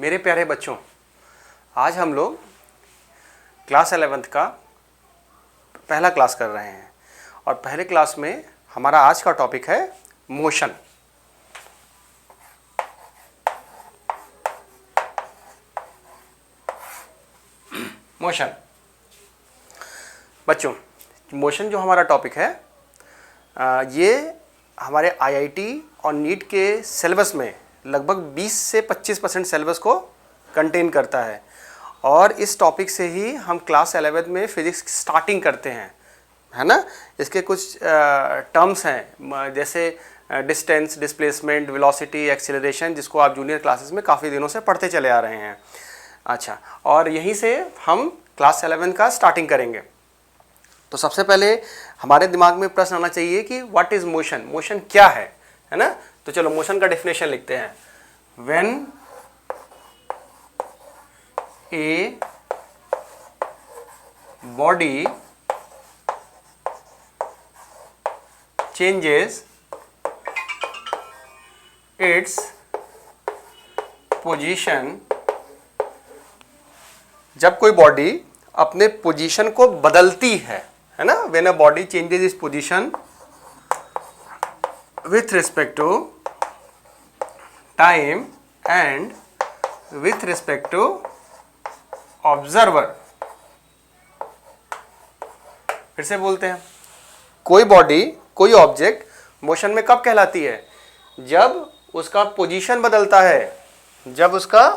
मेरे प्यारे बच्चों, आज हम लोग क्लास 11th का पहला क्लास कर रहे हैं और पहले क्लास में हमारा आज का टॉपिक है मोशन। मोशन बच्चों, मोशन जो हमारा टॉपिक है ये हमारे आईआईटी और नीट के सिलेबस में लगभग 20 से 25% सिलेबस को कंटेन करता है और इस टॉपिक से ही हम क्लास 11 में फिजिक्स की स्टार्टिंग करते हैं, है ना। इसके कुछ टर्म्स हैं जैसे डिस्टेंस, डिस्प्लेसमेंट, वेलोसिटी, एक्सीलरेशन, जिसको आप जूनियर क्लासेस में काफ़ी दिनों से पढ़ते चले आ रहे हैं। अच्छा, और यहीं से हम क्लास 11 का स्टार्टिंग करेंगे। तो सबसे पहले हमारे दिमाग में प्रश्न आना चाहिए कि व्हाट इज़ मोशन, मोशन क्या है ना। तो चलो मोशन का डेफिनेशन लिखते हैं। When a body changes its position, जब कोई बॉडी अपने पोजीशन को बदलती है ना। When a body changes its position with respect to time and with respect to observer। फिर से बोलते हैं, कोई बॉडी, कोई ऑब्जेक्ट मोशन में कब कहलाती है? जब उसका पोजीशन बदलता है। जब उसका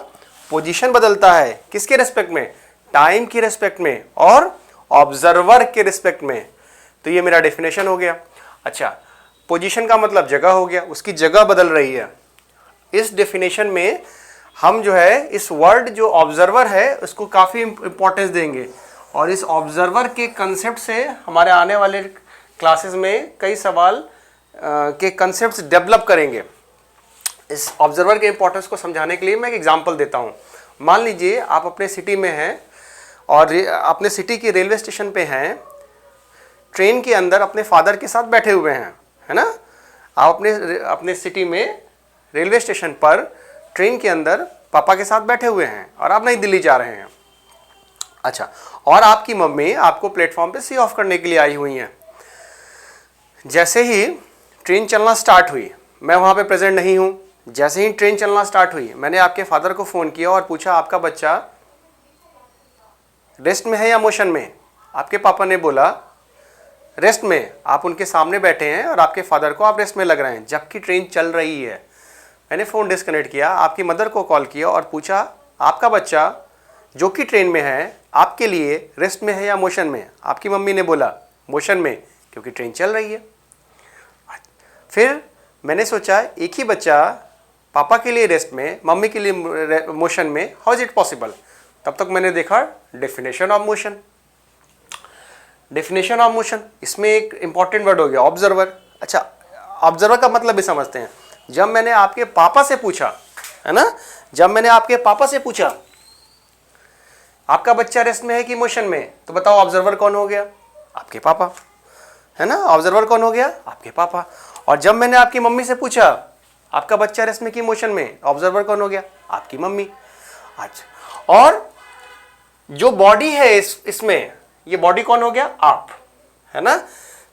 पोजीशन बदलता है किसके रेस्पेक्ट में? टाइम की रेस्पेक्ट में और ऑब्जर्वर के रेस्पेक्ट में। तो ये मेरा डेफिनेशन हो गया। अच्छा, पोजीशन का मतलब जगह हो गया, उसकी जगह बदल रही है। इस डेफिनेशन में हम जो है इस वर्ड जो ऑब्जर्वर है उसको काफ़ी इंपॉर्टेंस देंगे और इस ऑब्जर्वर के कंसेप्ट से हमारे आने वाले क्लासेस में कई सवाल के कंसेप्ट्स डेवलप करेंगे। इस ऑब्जर्वर के इंपॉर्टेंस को समझाने के लिए मैं एक एग्जांपल देता हूँ। मान लीजिए आप अपने सिटी में हैं और अपने सिटी की रेलवे स्टेशन पे हैं, ट्रेन के अंदर अपने फादर के साथ बैठे हुए हैं, है ना। आप अपने सिटी में रेलवे स्टेशन पर ट्रेन के अंदर पापा के साथ बैठे हुए हैं और आप नई दिल्ली जा रहे हैं। अच्छा, और आपकी मम्मी आपको प्लेटफॉर्म पे सी ऑफ करने के लिए आई हुई हैं। जैसे ही ट्रेन चलना स्टार्ट हुई, मैं वहाँ पे प्रेजेंट नहीं हूँ। जैसे ही ट्रेन चलना स्टार्ट हुई, मैंने आपके फादर को फ़ोन किया और पूछा आपका बच्चा रेस्ट में है या मोशन में? आपके पापा ने बोला रेस्ट में। आप उनके सामने बैठे हैं और आपके फादर को आप रेस्ट में लग रहे हैं जबकि ट्रेन चल रही है। मैंने फ़ोन डिस्कनेक्ट किया, आपकी मदर को कॉल किया और पूछा आपका बच्चा जो कि ट्रेन में है आपके लिए रेस्ट में है या मोशन में? आपकी मम्मी ने बोला मोशन में, क्योंकि ट्रेन चल रही है। फिर मैंने सोचा एक ही बच्चा पापा के लिए रेस्ट में, मम्मी के लिए मोशन में, हाउ इज इट पॉसिबल? तब तक मैंने देखा definition of motion. Definition of motion, इसमें एक इंपॉर्टेंट वर्ड हो गया ऑब्जर्वर। अच्छा, ऑब्जर्वर का मतलब भी समझते हैं। जब मैंने आपके पापा से पूछा, है ना, जब मैंने आपके पापा से पूछा आपका बच्चा रेस्ट में है कि मोशन में, तो बताओ ऑब्जर्वर कौन हो गया? आपके पापा, है ना। ऑब्जर्वर कौन हो गया? आपके पापा। और जब मैंने आपकी मम्मी से पूछा आपका बच्चा रेस्ट में कि मोशन में, ऑब्जर्वर कौन हो गया? आपकी मम्मी। अच्छा, और जो बॉडी है इसमें, ये बॉडी कौन हो गया? आप, है ना।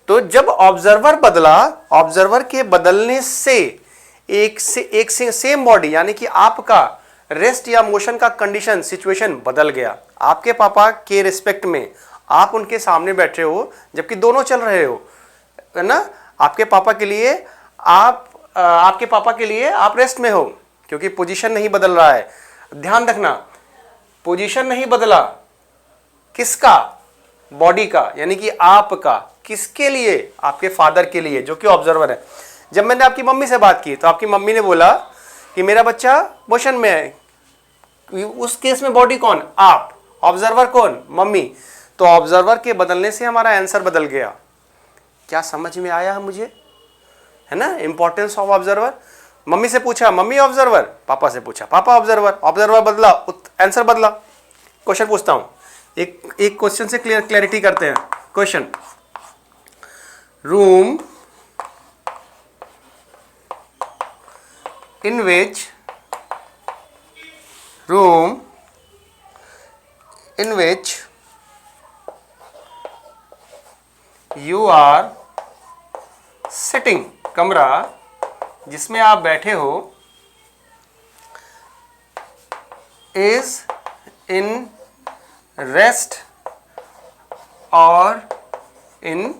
तो जब ऑब्जर्वर बदला, ऑब्जर्वर के बदलने से एक सेम बॉडी यानी कि आपका रेस्ट या मोशन का कंडीशन, सिचुएशन बदल गया। आपके पापा के रिस्पेक्ट में आप उनके सामने बैठे हो जबकि दोनों चल रहे हो, है ना। आपके पापा के लिए आप रेस्ट में हो क्योंकि पोजीशन नहीं बदल रहा है। ध्यान रखना, पोजीशन नहीं बदला, किसका? बॉडी का, यानी कि आपका। किसके लिए? आपके फादर के लिए जो कि ऑब्जर्वर है। जब मैंने आपकी मम्मी से बात की तो आपकी मम्मी ने बोला कि मेरा बच्चा मोशन में है। उस केस में बॉडी कौन? आप। ऑब्जर्वर कौन? मम्मी। तो ऑब्जर्वर के बदलने से हमारा आंसर बदल गया। क्या समझ में आया मुझे, है ना? Importance of observer. मम्मी से पूछा मम्मी ऑब्जर्वर, पापा से पूछा पापा ऑब्जर्वर, ऑब्जर्वर बदला, आंसर बदला। क्वेश्चन पूछता हूं, एक क्वेश्चन से क्लैरिटी करते हैं। Question, room in which room in which you are sitting, कमरा जिसमें आप बैठे हो, is in rest or in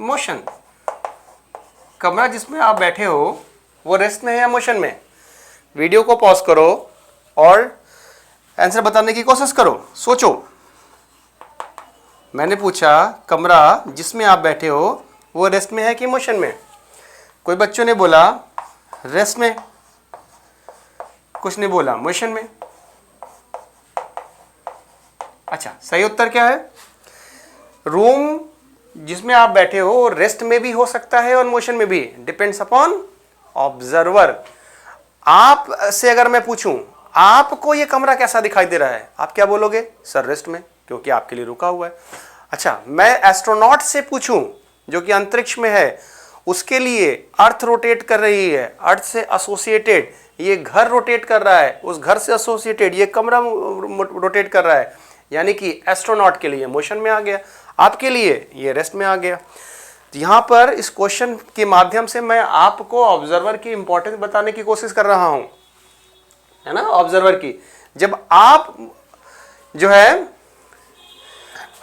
motion। कमरा जिसमें आप बैठे हो वो रेस्ट में है या मोशन में? वीडियो को पॉज करो और आंसर बताने की कोशिश करो, सोचो। मैंने पूछा कमरा जिसमें आप बैठे हो वो रेस्ट में है कि मोशन में? कोई बच्चों ने बोला रेस्ट में, कुछ ने बोला मोशन में। अच्छा, सही उत्तर क्या है? रूम जिसमें आप बैठे हो रेस्ट में भी हो सकता है और मोशन में भी, डिपेंड्स अपॉन ऑब्जर्वर। आप से अगर मैं पूछूं आपको ये कमरा कैसा दिखाई दे रहा है, आप क्या बोलोगे? सर रेस्ट में, क्योंकि आपके लिए रुका हुआ है। अच्छा, मैं एस्ट्रोनॉट से पूछूं जो कि अंतरिक्ष में है, उसके लिए अर्थ रोटेट कर रही है, अर्थ से एसोसिएटेड ये घर रोटेट कर रहा है, उस घर से एसोसिएटेड ये कमरा रोटेट कर रहा है, यानी कि एस्ट्रोनॉट के लिए मोशन में आ गया, आपके लिए ये रेस्ट में आ गया। तो यहाँ पर इस क्वेश्चन के माध्यम से मैं आपको ऑब्जर्वर की इंपॉर्टेंस बताने की कोशिश कर रहा हूँ, है ना, ऑब्जर्वर की। जब आप जो है,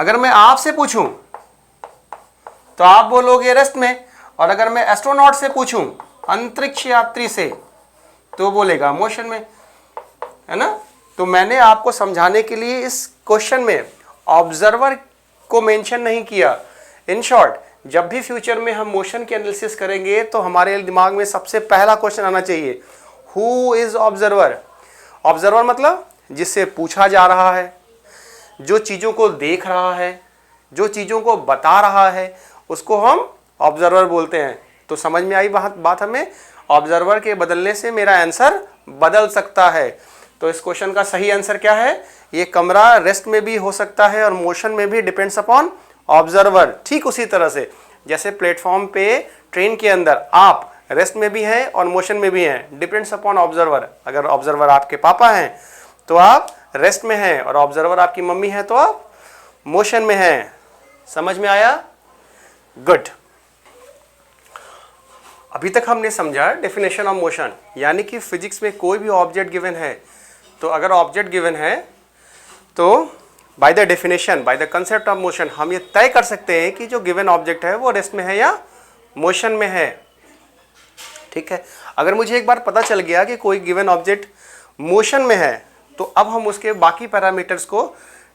अगर मैं आपसे पूछूं तो आप बोलोगे रेस्ट में, और अगर मैं एस्ट्रोनॉट से पूछूं, अंतरिक्ष यात्री से, तो बोलेगा मोशन में, है ना। तो मैंने आपको समझाने के लिए इस क्वेश्चन में ऑब्जर्वर को मेंशन नहीं किया। इन शॉर्ट, जब भी फ्यूचर में हम मोशन की एनालिसिस करेंगे तो हमारे दिमाग में सबसे पहला क्वेश्चन आना चाहिए, हु इज ऑब्जर्वर। ऑब्जर्वर मतलब जिससे पूछा जा रहा है, जो चीज़ों को देख रहा है, जो चीज़ों को बता रहा है, उसको हम ऑब्जर्वर बोलते हैं। तो समझ में आई बात हमें? ऑब्जर्वर के बदलने से मेरा आंसर बदल सकता है। तो इस क्वेश्चन का सही आंसर क्या है? ये कमरा रेस्ट में भी हो सकता है और मोशन में भी, डिपेंड्स अपॉन ऑब्जर्वर। ठीक उसी तरह से जैसे प्लेटफॉर्म पे ट्रेन के अंदर आप रेस्ट में भी हैं और मोशन में भी हैं, डिपेंड्स अपॉन ऑब्जर्वर। अगर ऑब्जर्वर आपके पापा हैं तो आप रेस्ट में हैं, और ऑब्जर्वर आपकी मम्मी है तो आप मोशन में हैं। समझ में आया? गुड। अभी तक हमने समझा डेफिनेशन ऑफ मोशन, यानी कि फिजिक्स में कोई भी ऑब्जेक्ट गिवन है, तो अगर ऑब्जेक्ट गिवन है तो by the definition, by the concept of motion हम ये तय कर सकते हैं कि जो गिवन ऑब्जेक्ट है वो रेस्ट में है या मोशन में है। ठीक है, अगर मुझे एक बार पता चल गया कि कोई गिवन ऑब्जेक्ट मोशन में है, तो अब हम उसके बाकी पैरामीटर्स को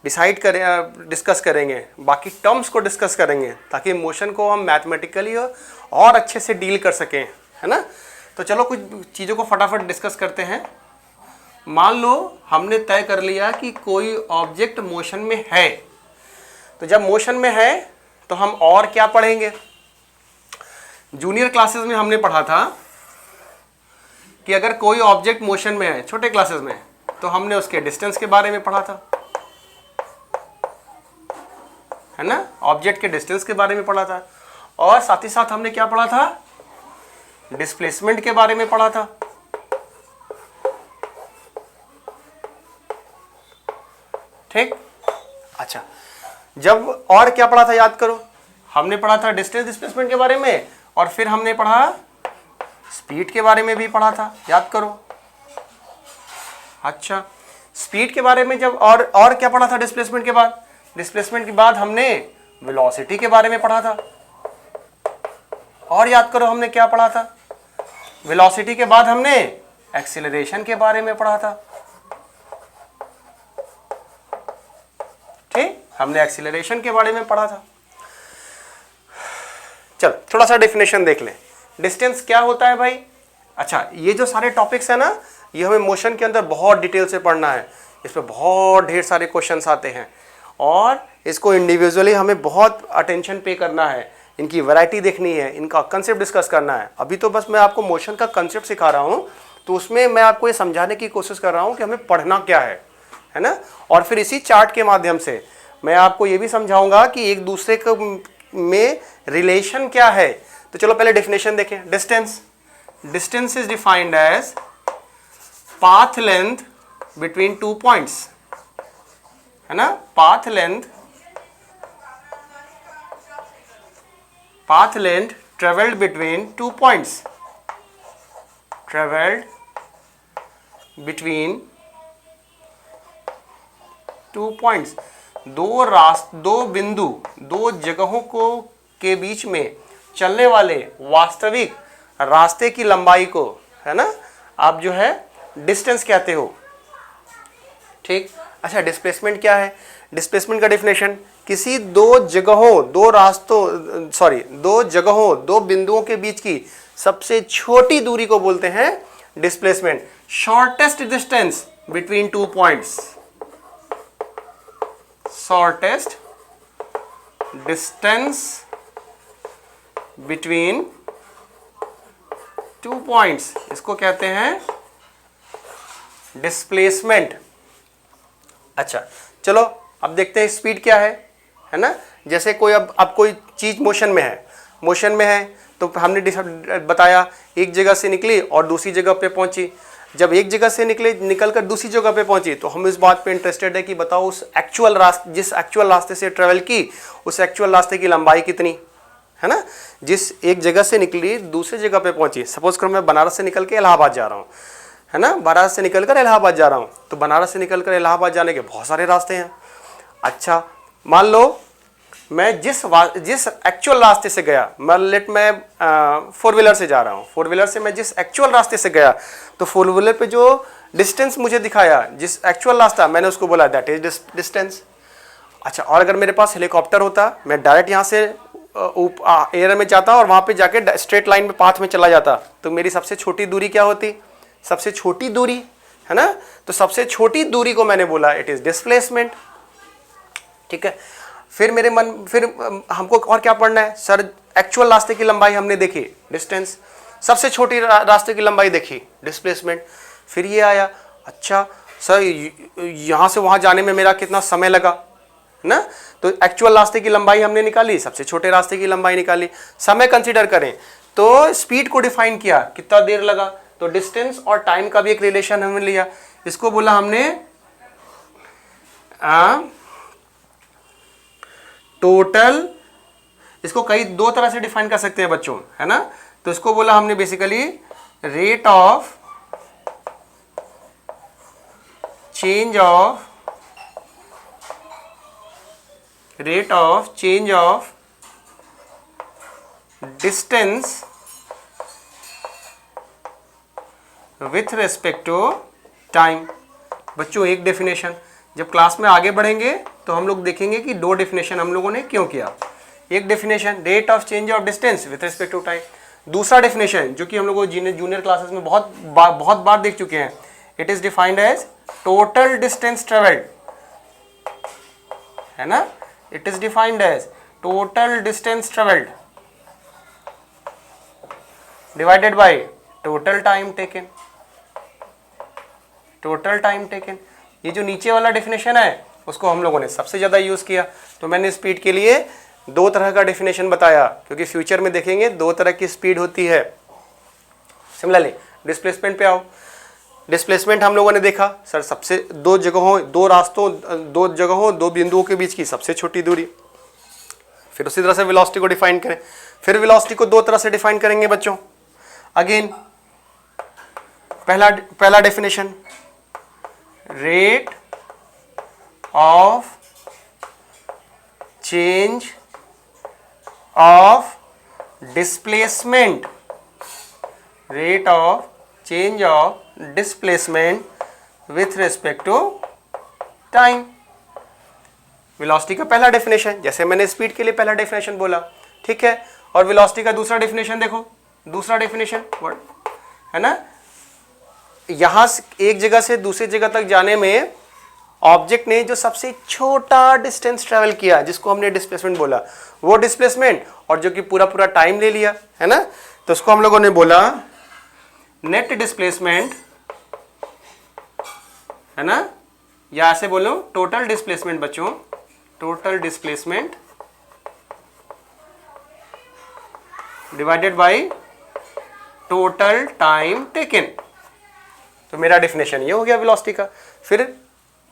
डिस्कस करेंगे, बाकी टर्म्स को डिस्कस करेंगे, ताकि मोशन को हम मैथमेटिकली और अच्छे से डील कर सकें, है ना। तो चलो कुछ चीज़ों को फटाफट डिस्कस करते हैं। मान लो हमने तय कर लिया कि कोई ऑब्जेक्ट मोशन में है, तो जब मोशन में है तो हम और क्या पढ़ेंगे? जूनियर क्लासेस में हमने पढ़ा था कि अगर कोई ऑब्जेक्ट मोशन में है, छोटे क्लासेस में, तो हमने उसके डिस्टेंस के बारे में पढ़ा था, है ना, ऑब्जेक्ट के डिस्टेंस के बारे में पढ़ा था, और साथ ही साथ हमने क्या पढ़ा था? डिस्प्लेसमेंट के बारे में पढ़ा था। ठीक, अच्छा, जब और क्या पढ़ा था याद करो? हमने पढ़ा था डिस्टेंस डिस्प्लेसमेंट के बारे में, और फिर हमने पढ़ा स्पीड के बारे में भी पढ़ा था, याद करो। अच्छा, स्पीड के बारे में जब और क्या पढ़ा था डिस्प्लेसमेंट के बाद? डिस्प्लेसमेंट के बाद हमने वेलोसिटी के बारे में पढ़ा था, और याद करो हमने क्या पढ़ा था? वेलोसिटी के बाद हमने एक्सीलरेशन के बारे में पढ़ा था। ठीक, हमने एक्सीलरेशन के बारे में पढ़ा था। चल थोड़ा सा डेफिनेशन देख लें। डिस्टेंस क्या होता है भाई? अच्छा, ये जो सारे टॉपिक्स है ना, ये हमें मोशन के अंदर बहुत डिटेल से पढ़ना है। इस पर बहुत ढेर सारे क्वेश्चंस आते हैं, और इसको इंडिविजुअली हमें बहुत अटेंशन पे करना है, इनकी वैरायटी देखनी है, इनका कंसेप्ट डिस्कस करना है। अभी तो बस मैं आपको मोशन का कंसेप्ट सिखा रहा हूँ, तो उसमें मैं आपको ये समझाने की कोशिश कर रहा हूँ कि हमें पढ़ना क्या है ना। और फिर इसी चार्ट के माध्यम से मैं आपको ये भी समझाऊंगा कि एक दूसरे में रिलेशन क्या है। तो चलो पहले डेफिनेशन देखें। Distance is defined as path length between 2 points, है ना, path length travelled between 2 points, travelled between 2 points, दो बिंदु, दो जगहों को के बीच में चलने वाले वास्तविक रास्ते की लंबाई को, है ना, आप जो है डिस्टेंस कहते हो। ठीक। अच्छा, डिस्प्लेसमेंट क्या है? डिस्प्लेसमेंट का डेफिनेशन, किसी दो जगहों, दो बिंदुओं के बीच की सबसे छोटी दूरी को बोलते हैं displacement. Shortest distance between 2 points, shortest distance between 2 points, इसको कहते हैं डिस्प्लेसमेंट। अच्छा, चलो अब देखते हैं स्पीड क्या है ना। जैसे कोई अब कोई चीज मोशन में है तो हमने बताया एक जगह से निकली और दूसरी जगह पे पहुंची। जब एक जगह से निकलकर दूसरी जगह पे पहुंची तो हम इस बात पे इंटरेस्टेड है कि बताओ उस जिस एक्चुअल रास्ते से ट्रेवल की, उस एक्चुअल रास्ते की लंबाई कितनी, है ना। जिस एक जगह से निकली दूसरी जगह पे पहुंची, सपोज करो मैं बनारस से निकल के इलाहाबाद जा रहा हूँ, है ना, बनारस से निकलकर इलाहाबाद जा रहा हूँ, तो बनारस से निकलकर इलाहाबाद जाने के बहुत सारे रास्ते हैं। अच्छा, मान लो मैं जिस एक्चुअल रास्ते से गया, मैं 4 व्हीलर से जा रहा हूँ, 4 व्हीलर से मैं जिस एक्चुअल रास्ते से गया, तो 4 व्हीलर पे जो डिस्टेंस मुझे दिखाया, जिस एक्चुअल रास्ता, मैंने उसको बोला दैट इज डिस्टेंस। अच्छा, और अगर मेरे पास हेलीकॉप्टर होता, मैं डायरेक्ट यहाँ से एयर में जाता और वहाँ पे जाके स्ट्रेट लाइन में पाथ में चला जाता, तो मेरी सबसे छोटी दूरी क्या होती? सबसे छोटी दूरी, है ना। तो सबसे छोटी दूरी को मैंने बोला इट इज डिस्प्लेसमेंट। ठीक है। फिर हमको और क्या पढ़ना है सर? एक्चुअल रास्ते की लंबाई हमने देखी, डिस्टेंस। सबसे छोटी रास्ते की लंबाई देखी, डिस्प्लेसमेंट। फिर ये आया, अच्छा सर यहाँ से वहाँ जाने में मेरा कितना समय लगा ना। तो एक्चुअल रास्ते की लंबाई हमने निकाली, सबसे छोटे रास्ते की लंबाई निकाली, समय कंसीडर करें तो स्पीड को डिफाइन किया, कितना देर लगा। तो डिस्टेंस और टाइम का भी एक रिलेशन हमने लिया, इसको बोला हमने टोटल। इसको दो तरह से डिफाइन कर सकते हैं बच्चों, है ना। तो इसको बोला हमने basically rate of change of distance with respect to time. बच्चों एक डेफिनेशन, जब क्लास में आगे बढ़ेंगे तो हम लोग देखेंगे कि दो डेफिनेशन हम लोगों ने क्यों किया। एक definition rate of change of distance with respect to time, दूसरा डेफिनेशन जो कि हम लोग जूनियर क्लासेस में बहुत बार देख चुके हैं, it is defined as total distance travelled, है ना। It is defined as total distance travelled divided by total time taken. Total time taken, ये जो नीचे वाला डेफिनेशन है उसको हम लोगों ने सबसे ज़्यादा यूज़ किया। तो मैंने स्पीड के लिए दो तरह का डेफिनेशन बताया, क्योंकि फ्यूचर में देखेंगे दो तरह की स्पीड होती है। सिमिलरली डिस्प्लेसमेंट पे आओ। डिस्प्लेसमेंट हम लोगों ने देखा सर, सबसे दो जगहों दो बिंदुओं के बीच की सबसे छोटी दूरी। फिर उसी तरह से वेलोसिटी को डिफाइन करें। फिर वेलोसिटी को दो तरह से डिफाइन करेंगे बच्चों। अगेन पहला definition, rate of change of displacement, rate of change of displacement with respect to time. Velocity का पहला डेफिनेशन, जैसे मैंने स्पीड के लिए पहला डेफिनेशन बोला, ठीक है। और वेलोसिटी का दूसरा डेफिनेशन देखो, दूसरा डेफिनेशन है ना, यहां से एक जगह से दूसरी जगह तक जाने में ऑब्जेक्ट ने जो सबसे छोटा डिस्टेंस ट्रेवल किया, जिसको हमने डिस्प्लेसमेंट बोला, वो डिस्प्लेसमेंट, और जो कि पूरा टाइम ले लिया, है ना, तो उसको हम लोगों ने बोला नेट डिस्प्लेसमेंट, है ना, या ऐसे बोलो टोटल डिस्प्लेसमेंट बच्चों, total displacement divided by total time taken. तो मेरा डेफिनेशन ये हो गया वेलोसिटी का। फिर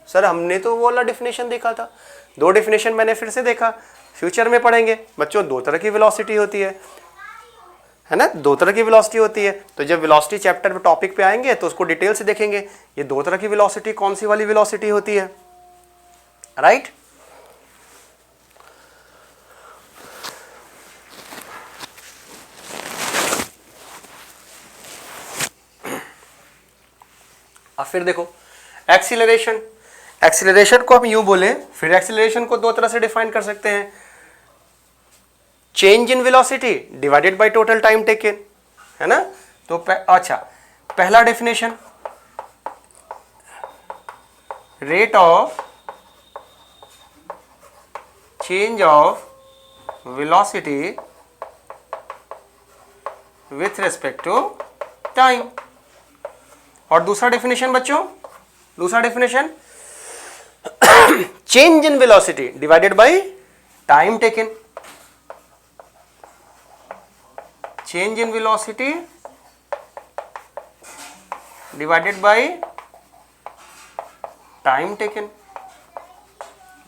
सर हमने तो वो वाला डेफिनेशन देखा था, 2 डेफिनेशन मैंने फिर से देखा, फ्यूचर में पढ़ेंगे बच्चों। 2 तरह की वेलोसिटी होती है ना, 2 तरह की वेलोसिटी होती है। तो जब वेलोसिटी चैप्टर पे टॉपिक पे आएंगे तो उसको डिटेल से देखेंगे, ये 2 तरह की वेलोसिटी कौन सी वाली वेलोसिटी होती है, राइट। अब फिर देखो एक्सीलरेशन, एक्सीलरेशन को हम यूं बोले, फिर एक्सीलरेशन को 2 तरह से डिफाइन कर सकते हैं, change in velocity divided by total time taken, है ना। तो अच्छा, पहला definition, rate of change of velocity with respect to time. और दूसरा डेफिनेशन बच्चों, दूसरा definition change in velocity divided by time taken, change in velocity divided by time taken.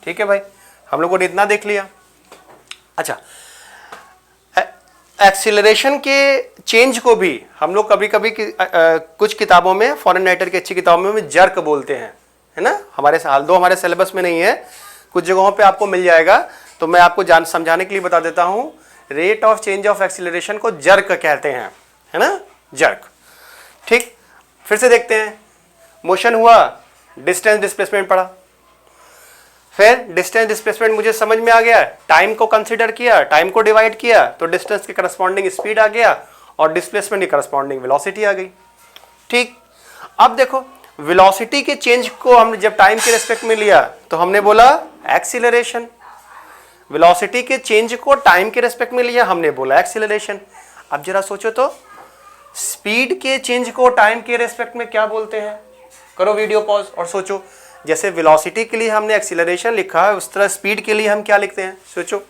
ठीक है भाई, हम लोगों ने इतना देख लिया। अच्छा, एक्सीलरेशन के चेंज को भी हम लोग कभी कभी कुछ किताबों में, फॉरेन राइटर की अच्छी किताबों में जर्क बोलते हैं, है ना। हमारे साल दो हमारे सिलेबस में नहीं है, कुछ जगहों पे आपको मिल जाएगा, तो मैं आपको समझाने के लिए बता देता हूं। Rate of change of acceleration को जर्क कहते हैं, है ना, जर्क। ठीक, फिर से देखते हैं, मोशन हुआ, डिस्टेंस डिस्प्लेसमेंट पड़ा, फिर डिस्टेंस डिस्प्लेसमेंट मुझे समझ में आ गया, टाइम को कंसीडर किया, टाइम को डिवाइड किया तो डिस्टेंस के करस्पॉन्डिंग स्पीड आ गया और डिस्प्लेसमेंट की करस्पॉन्डिंग वेलोसिटी आ गई। ठीक, अब देखो वेलोसिटी के चेंज को हम जब टाइम के रेस्पेक्ट में लिया तो हमने बोला एक्सीलरेशन, वेलोसिटी के चेंज को टाइम के रेस्पेक्ट में लिया, हमने बोला एक्सीलरेशन। अब जरा सोचो तो, स्पीड के चेंज को टाइम के रेस्पेक्ट में क्या बोलते हैं? करो वीडियो पॉज और सोचो। जैसे वेलोसिटी के लिए हमने एक्सीलरेशन लिखा है, उस तरह स्पीड के लिए हम क्या लिखते हैं? सोचो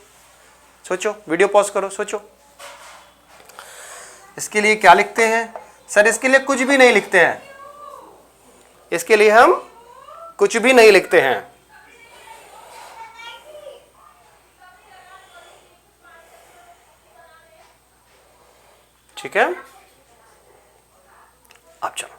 सोचो, वीडियो पॉज करो, सोचो इसके लिए क्या लिखते हैं? सर इसके लिए कुछ भी नहीं लिखते हैं, इसके लिए हम कुछ भी नहीं लिखते हैं। ठीक है, अब चलो,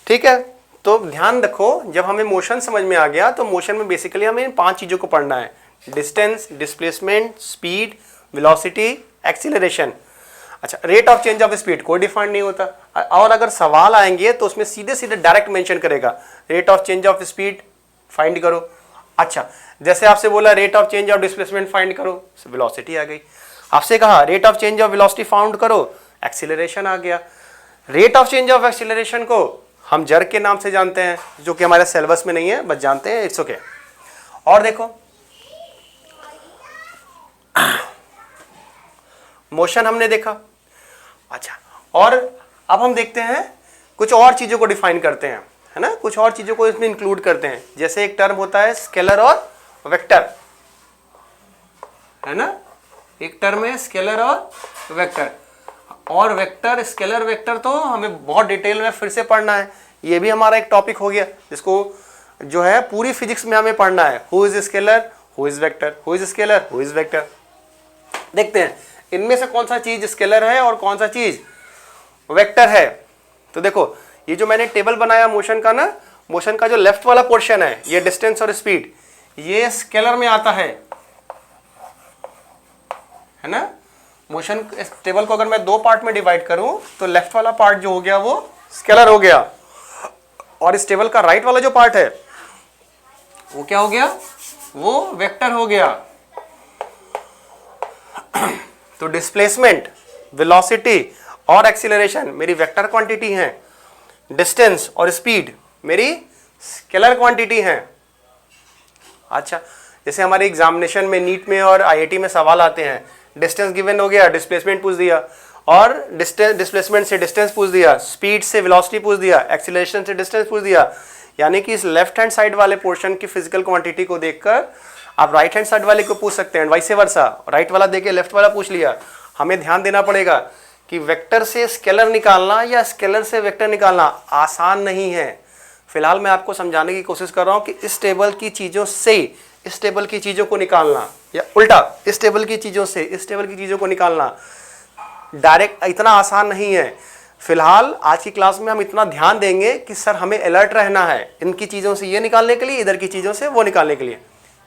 ठीक है, तो ध्यान रखो, जब हमें मोशन समझ में आ गया तो मोशन में बेसिकली हमें इन 5 चीजों को पढ़ना है, distance, displacement, speed, velocity, acceleration. अच्छा, rate of change of speed कोई डिफाइन नहीं होता, और अगर सवाल आएंगे तो उसमें सीधे सीधे डायरेक्ट मेंशन करेगा rate of change of speed find करो। अच्छा, जैसे आपसे बोला rate of change of displacement find करो, वेलोसिटी आ गई। आपसे कहा rate of change of velocity found करो, एक्सीलरेशन आ गया। Rate of change of acceleration को हम जर्क के नाम से जानते हैं, जो कि हमारे सिलेबस में नहीं है, बस जानते हैं, इट्स ओके। और देखो मोशन हमने देखा। अच्छा, और अब हम देखते हैं कुछ और चीजों को डिफाइन करते हैं, है ना, कुछ और चीजों को इसमें इंक्लूड करते हैं। जैसे एक टर्म होता है स्केलर और वेक्टर, है ना, एक टर्म है स्केलर और वेक्टर। और वेक्टर, स्केलर वेक्टर तो हमें बहुत डिटेल में फिर से पढ़ना है, ये भी हमारा एक टॉपिक हो गया जिसको जो है पूरी फिजिक्स में हमें पढ़ना है। Who is scalar, who is vector, who is scalar, who is vector. देखते हैं इनमें से कौन सा चीज स्केलर है और कौन सा चीज वेक्टर है। तो देखो ये जो मैंने टेबल बनाया मोशन का ना, मोशन का जो लेफ्ट वाला पोर्शन है, ये डिस्टेंस और स्पीड, ये स्केलर में आता है ना। मोशन इस टेबल को अगर मैं 2 पार्ट में डिवाइड करूं तो लेफ्ट वाला पार्ट जो हो गया वो स्केलर हो गया, और इस टेबल का राइट वाला जो पार्ट है वो क्या हो गया? वो वेक्टर हो गया। तो डिस्प्लेसमेंट, वेलोसिटी और एक्सीलरेशन मेरी वेक्टर क्वांटिटी हैं, डिस्टेंस और स्पीड मेरी स्केलर क्वांटिटी हैं। अच्छा, जैसे हमारे एग्जामिनेशन में, नीट में और आईआईटी में सवाल आते हैं, डिस्टेंस गिवन हो गया, डिस्प्लेसमेंट पूछ दिया, और डिस्प्लेसमेंट से डिस्टेंस पूछ दिया, स्पीड से वेलोसिटी पूछ दिया, एक्सीलरेशन से डिस्टेंस पूछ दिया। यानी कि इस लेफ्ट हैंड साइड वाले पोर्शन की फिजिकल क्वांटिटी को देखकर आप राइट हैंड साइड वाले को पूछ सकते हैं, वाइस वर्सा। राइट वाला देके लेफ्ट वाला पूछ लिया। हमें ध्यान देना पड़ेगा कि वेक्टर से स्केलर निकालना या स्केलर से वेक्टर निकालना आसान नहीं है। फिलहाल मैं आपको समझाने की कोशिश कर रहा हूं कि इस टेबल की चीज़ों से इस टेबल की चीज़ों को निकालना, या उल्टा इस टेबल की चीज़ों से इस टेबल की चीज़ों को निकालना डायरेक्ट इतना आसान नहीं है। फिलहाल आज की क्लास में हम इतना ध्यान देंगे कि सर हमें अलर्ट रहना है इनकी चीज़ों से ये निकालने के लिए, इधर की चीज़ों से वो निकालने के लिए।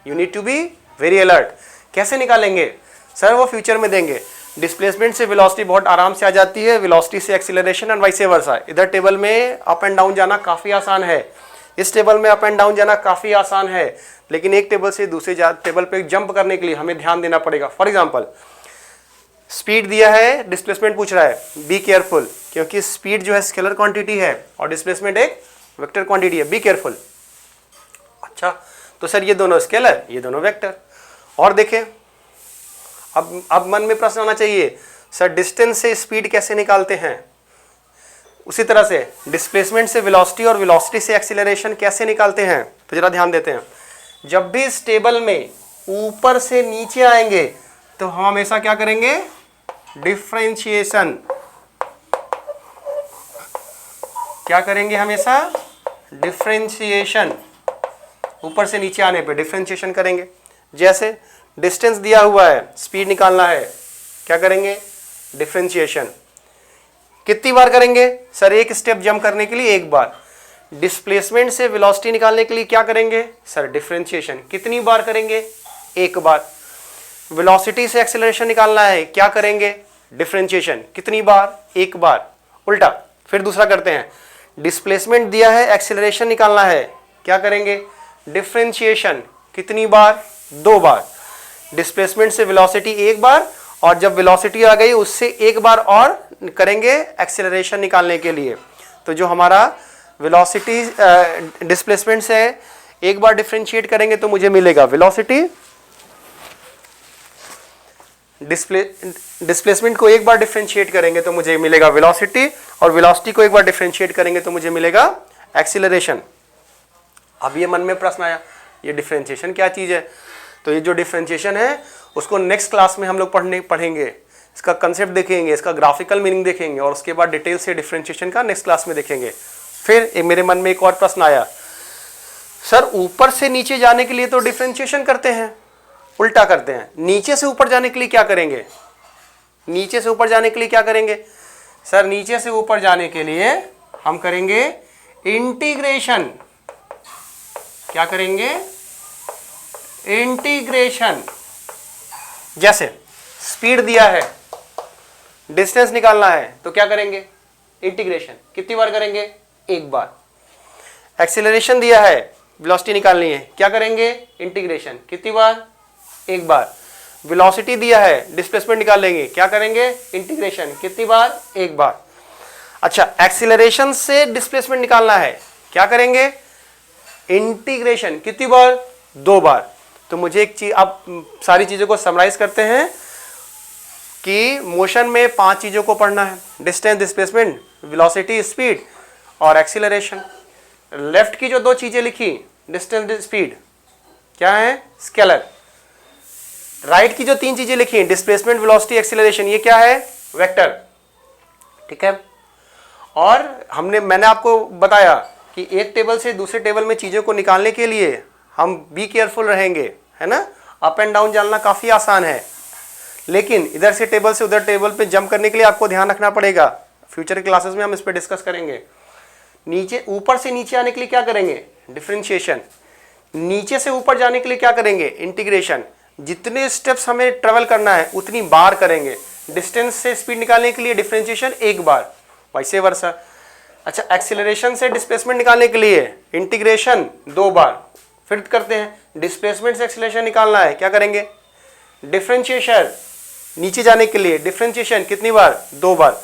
You need to be very alert. कैसे निकालेंगे सर, वो फ्यूचर में देंगे। डिस्प्लेसमेंट से वेलोसिटी बहुत आराम से आ जाती है, वेलोसिटी से एक्सीलरेशन एंड वाइस वर्सा। इधर टेबल में अप एंड डाउन जाना काफ़ी आसान है, इस टेबल में अप एंड डाउन जाना काफ़ी आसान है, लेकिन एक टेबल से दूसरे टेबल पे जंप करने के लिए हमें ध्यान देना पड़ेगा। फॉर एग्जांपल स्पीड दिया है, डिस्प्लेसमेंट पूछ रहा है, बी केयरफुल, क्योंकि स्पीड जो है स्केलर क्वांटिटी है और डिस्प्लेसमेंट एक वेक्टर क्वांटिटी है, बी केयरफुल। अच्छा, तो सर ये दोनों स्केलर, ये दोनों वेक्टर। और देखें, अब मन में प्रश्न आना चाहिए, सर डिस्टेंस से स्पीड कैसे निकालते हैं? उसी तरह से डिस्प्लेसमेंट से वेलोसिटी और वेलोसिटी से एक्सीलरेशन कैसे निकालते हैं? तो जरा ध्यान देते हैं। जब भी इस टेबल में ऊपर से नीचे आएंगे तो हम हमेशा क्या करेंगे? डिफरेंशिएशन। क्या करेंगे? हमेशा डिफरेंशिएशन। ऊपर से नीचे आने पे डिफरेंशिएशन करेंगे। जैसे डिस्टेंस दिया हुआ है, स्पीड निकालना है, क्या करेंगे? डिफरेंशिएशन। कितनी बार करेंगे? सर एक स्टेप जंप करने के लिए एक बार। डिस्प्लेसमेंट से वेलोसिटी निकालने के लिए क्या करेंगे? Sir differentiation. कितनी बार करेंगे? एक बार। वेलोसिटी से एक्सीलरेशन निकालना है, क्या करेंगे? डिफरेंशिएशन। कितनी बार? एक बार। उल्टा फिर दूसरा करते हैं, डिस्प्लेसमेंट दिया है, एक्सीलरेशन निकालना है, क्या करेंगे? डिफरेंशिएशन। कितनी बार? दो बार। डिस्प्लेसमेंट से वेलोसिटी एक बार, और जब वेलोसिटी आ गई उससे एक बार और करेंगे एक्सीलरेशन निकालने के लिए। तो जो हमारा वेलोसिटी डिस्प्लेसमेंट से एक बार डिफरेंशिएट करेंगे तो मुझे मिलेगा वेलोसिटी। डिस्प्लेसमेंट को एक बार डिफरेंशिएट करेंगे तो मुझे मिलेगा वेलोसिटी, और वेलोसिटी को एक बार डिफरेंशिएट करेंगे तो मुझे मिलेगा एक्सीलरेशन। अब ये मन में प्रश्न आया, ये डिफरेंशिएशन क्या चीज़ है? तो ये जो डिफरेंशिएशन है उसको नेक्स्ट क्लास में हम लोग पढ़ेंगे, इसका कंसेप्ट देखेंगे, इसका ग्राफिकल मीनिंग देखेंगे, और उसके बाद डिटेल से डिफरेंशिएशन का नेक्स्ट क्लास में देखेंगे। फिर मेरे मन में एक और प्रश्न आया, सर ऊपर से नीचे जाने के लिए तो डिफरेंशिएशन करते हैं, उल्टा करते हैं, नीचे से ऊपर जाने के लिए क्या करेंगे? नीचे से ऊपर जाने के लिए क्या करेंगे? सर नीचे से ऊपर जाने के लिए हम करेंगे इंटीग्रेशन। क्या करेंगे? इंटीग्रेशन। जैसे स्पीड दिया है, डिस्टेंस निकालना है, तो क्या करेंगे? इंटीग्रेशन। कितनी बार करेंगे? एक बार। एक्सीलरेशन दिया है, वेलोसिटी निकालनी है, क्या करेंगे? इंटीग्रेशन। कितनी बार? एक बार। वेलोसिटी दिया है, डिस्प्लेसमेंट निकाल लेंगे, क्या करेंगे? इंटीग्रेशन। कितनी बार? एक बार। अच्छा, एक्सीलरेशन से डिस्प्लेसमेंट निकालना है, क्या करेंगे? इंटीग्रेशन। कितनी बार? दो बार। तो मुझे एक चीज, आप सारी चीज़ों को समराइज करते हैं कि मोशन में 5 चीज़ों को पढ़ना है, डिस्टेंस, डिस्प्लेसमेंट, वेलोसिटी, स्पीड और एक्सीलरेशन। लेफ्ट की जो 2 चीज़ें लिखी, डिस्टेंस, स्पीड, क्या है? स्केलर। राइट की जो 3 चीज़ें लिखी, डिस्प्लेसमेंट, वेलोसिटी, एक्सीलरेशन, ये क्या है? वेक्टर। ठीक है। और मैंने आपको बताया कि एक टेबल से दूसरे टेबल में चीज़ों को निकालने के लिए हम बी केयरफुल रहेंगे, है ना। अप एंड डाउन जानना काफ़ी आसान है, लेकिन इधर से टेबल से उधर टेबल पे जंप करने के लिए आपको ध्यान रखना पड़ेगा। फ्यूचर क्लासेस में हम इस पर डिस्कस करेंगे। नीचे, ऊपर से नीचे आने के लिए क्या करेंगे? डिफरेंशिएशन। नीचे से ऊपर जाने के लिए क्या करेंगे? इंटीग्रेशन। जितने स्टेप्स हमें ट्रेवल करना है उतनी बार करेंगे। डिस्टेंस से स्पीड निकालने के लिए डिफरेंशिएशन एक बार, वैसे वर्सा। अच्छा, एक्सीलरेशन से डिस्प्लेसमेंट निकालने के लिए इंटीग्रेशन 2 बार। फिर करते हैं, डिस्प्लेसमेंट से एक्सीलरेशन निकालना है, क्या करेंगे? डिफरेंशिएशन। नीचे जाने के लिए डिफरेंशिएशन कितनी बार? 2 बार।